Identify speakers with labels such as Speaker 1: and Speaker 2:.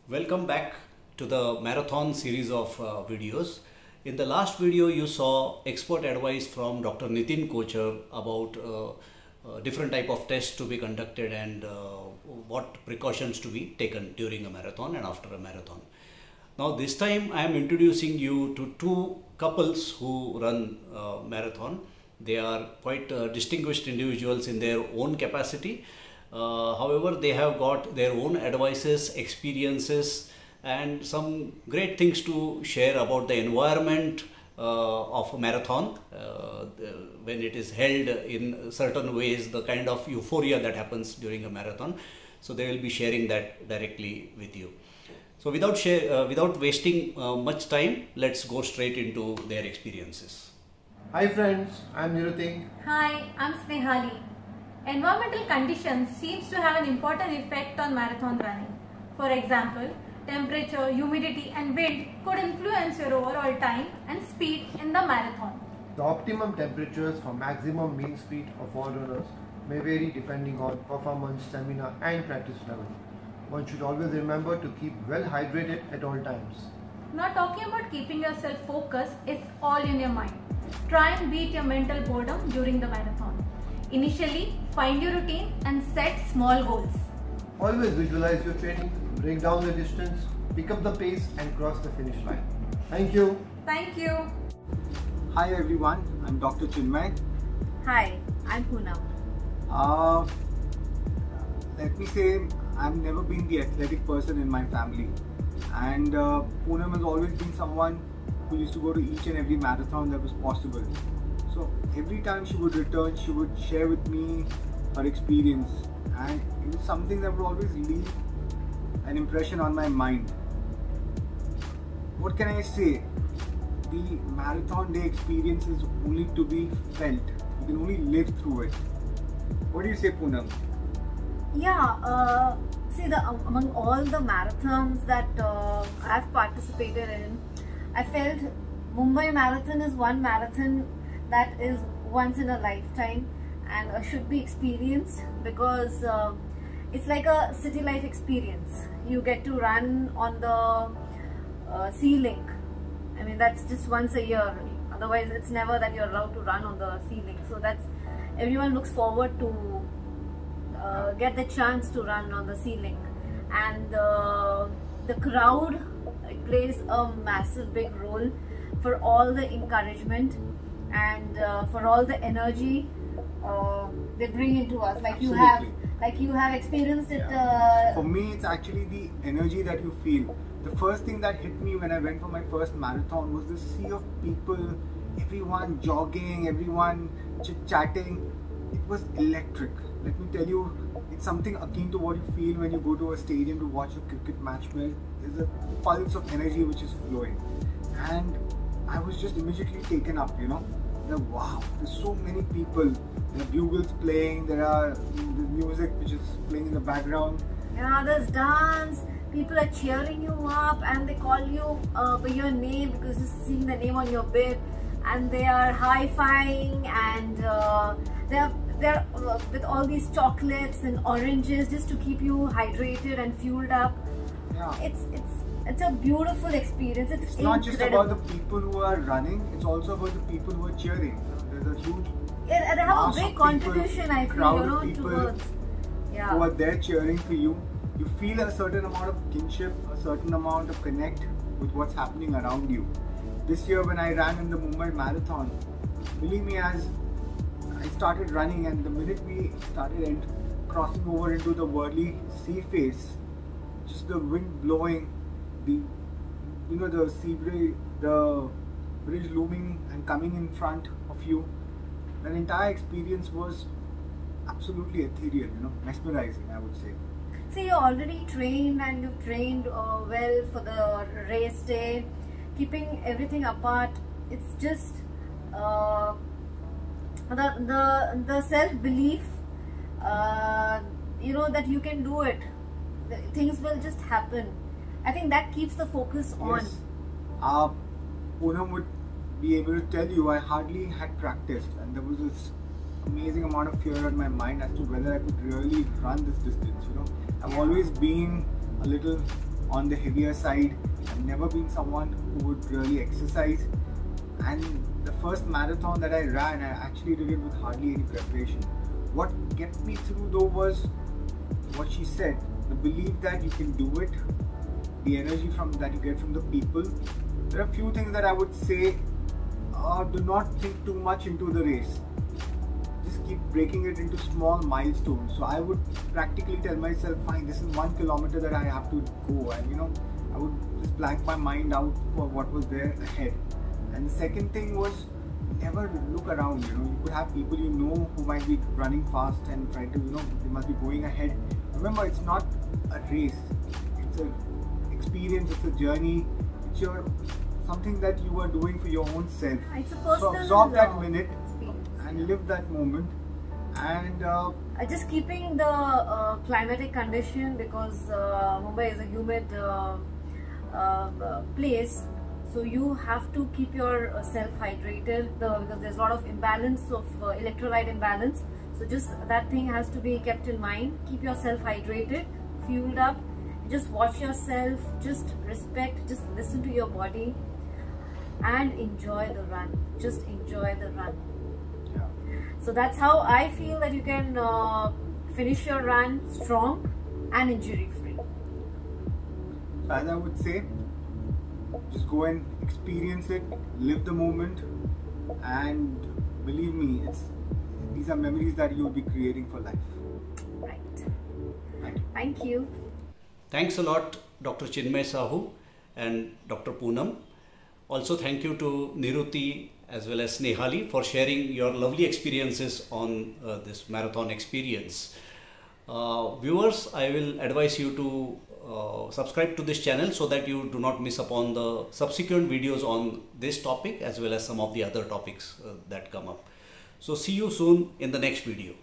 Speaker 1: Welcome back to the marathon series of videos. In the last video, you saw expert advice from Dr. Nitin Kochar about different type of tests to be conducted and what precautions to be taken during a marathon and after a marathon. Now this time I am introducing you to two couples who run marathon. They are quite distinguished individuals in their own capacity. However, they have got their own advices, experiences, and some great things to share about the environment of a marathon when it is held in certain ways, the kind of euphoria that happens during a marathon. So they will be sharing that directly with you. So without wasting much time, let's go straight into their experiences.
Speaker 2: Hi friends, I'm Niruti.
Speaker 3: Hi, I'm Snehali. Environmental conditions seems to have an important effect on marathon running. For example, temperature, humidity and wind could influence your overall time and speed in the marathon.
Speaker 2: The optimum temperatures for maximum mean speed of all runners may vary depending on performance, stamina and practice level. One should always remember to keep well hydrated at all times.
Speaker 3: Now talking about keeping yourself focused, it's all in your mind. Try and beat your mental boredom during the marathon. Initially, find your routine and set small goals.
Speaker 2: Always visualize your training, break down the distance, pick up the pace and cross the finish line. Thank you.
Speaker 3: Thank you.
Speaker 4: Hi everyone, I'm Dr. Chinmay.
Speaker 3: Hi, I'm Poonam.
Speaker 4: Let me say, I've never been the athletic person in my family, and Poonam has always been someone who used to go to each and every marathon that was possible. So every time she would return, she would share with me her experience, and it was something that would always leave an impression on my mind. What can I say? The marathon day experience is only to be felt. You can only live through it. What do you say, Poonam?
Speaker 5: Yeah, see, among all the marathons that I've participated in, I felt Mumbai Marathon is one marathon that is once in a lifetime and should be experienced because it's like a city life experience. You get to run on the Sea Link. I mean, that's just once a year. Otherwise, it's never that you're allowed to run on the Sea Link. So that's, everyone looks forward to get the chance to run on the Sea Link. And the crowd plays a massive big role for all the encouragement and for all the energy they bring into us, like you have experienced it.
Speaker 4: For me, it's actually the energy that you feel. The first thing that hit me when I went for my first marathon was the sea of people, everyone jogging, everyone chit-chatting. It was electric. Let me tell you, it's something akin to what you feel when you go to a stadium to watch a cricket match where there's a pulse of energy which is flowing. And I was just immediately taken up, you know. Wow, there's so many people. There are bugles playing, there are the music which is playing in the background.
Speaker 5: Yeah, there's dance, people are cheering you up and they call you by your name because you're seeing the name on your bib, and they are high-fiving and they're with all these chocolates and oranges just to keep you hydrated and fueled up.
Speaker 4: Yeah.
Speaker 5: It's a beautiful experience. It's
Speaker 4: not just about the people who are running, it's also about the people who are cheering. There's a huge
Speaker 5: they have a big contribution, I feel, you know, towards
Speaker 4: who are there cheering for you. You feel a certain amount of kinship, a certain amount of connect with what's happening around you. This year when I ran in the Mumbai Marathon, believe me, as I started running and the minute we started crossing over into the Worli sea face, just the wind blowing, the sea bridge, the bridge looming and coming in front of you, that entire experience was absolutely ethereal, you know, mesmerizing, I would say.
Speaker 5: See, you're already trained and you've trained well for the race day, keeping everything apart. It's just the self-belief, you know, that you can do it. Things will just happen. I think that keeps the focus on.
Speaker 4: Yes. Poonam would be able to tell you I hardly had practiced, and there was this amazing amount of fear on my mind as to whether I could really run this distance, you know. I've always been a little on the heavier side. I've never been someone who would really exercise, and the first marathon that I ran, I actually did it with hardly any preparation. What kept me through though was what she said, the belief that you can do it, the energy that you get from the people. There are a few things that I would say, do not think too much into the race. Just keep breaking it into small milestones. So I would practically tell myself, fine, this is 1 kilometer that I have to go, and I would just blank my mind out for what was there ahead. And the second thing was, never look around. You could have people who might be running fast and try to, they must be going ahead. Remember, it's not a race. It's an experience. It's a journey. It's something that you are doing for your own self.
Speaker 5: It's a personal.
Speaker 4: So absorb that minute
Speaker 5: experience.
Speaker 4: And live that moment. And
Speaker 5: just keeping the climatic condition, because Mumbai is a humid place. So you have to keep yourself hydrated because there's a lot of imbalance of electrolyte imbalance. So just that thing has to be kept in mind. Keep yourself hydrated, fueled up. Just watch yourself, just respect, just listen to your body and enjoy the run. Just enjoy the run.
Speaker 4: yeah.
Speaker 5: So that's how I feel that you can finish your run strong and injury free.
Speaker 4: As I would say, just go and experience it, live the moment, and believe me, these are memories that you'll be creating for life.
Speaker 5: Right.
Speaker 4: Thank you.
Speaker 5: Thank you.
Speaker 1: Thanks a lot, Dr. Chinmay Sahu and Dr. Poonam. Also, thank you to Niruti as well as Nehali for sharing your lovely experiences on this marathon experience. Viewers, I will advise you to subscribe to this channel so that you do not miss upon the subsequent videos on this topic as well as some of the other topics that come up. So see you soon in the next video.